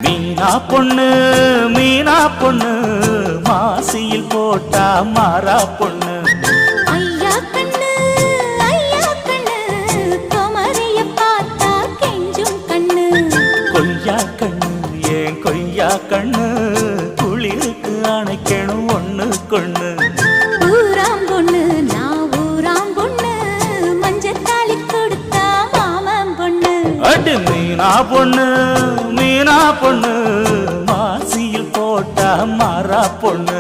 மீனா பொண்ணு மீனா பொண்ணு மாசியில் போட்டா மாறா பொண்ணு. ஐயா கண்ணு குமரிய பார்த்தா கெஞ்சும் கண்ணு. கொய்யா கண்ணு ஏன் கொய்யா கண்ணு குளிருக்கு அணைக்கணும் ஒண்ணு கொண்ணு. ஊராம் பொண்ணு நான் ஊராம் பொண்ணு மஞ்சத்தாலி கொடுத்தா மாமன் பொண்ணு. அடி மீனா பொண்ணு மீனா பொண்ணு மாசியில் போட்டா மாறா பொண்ணு.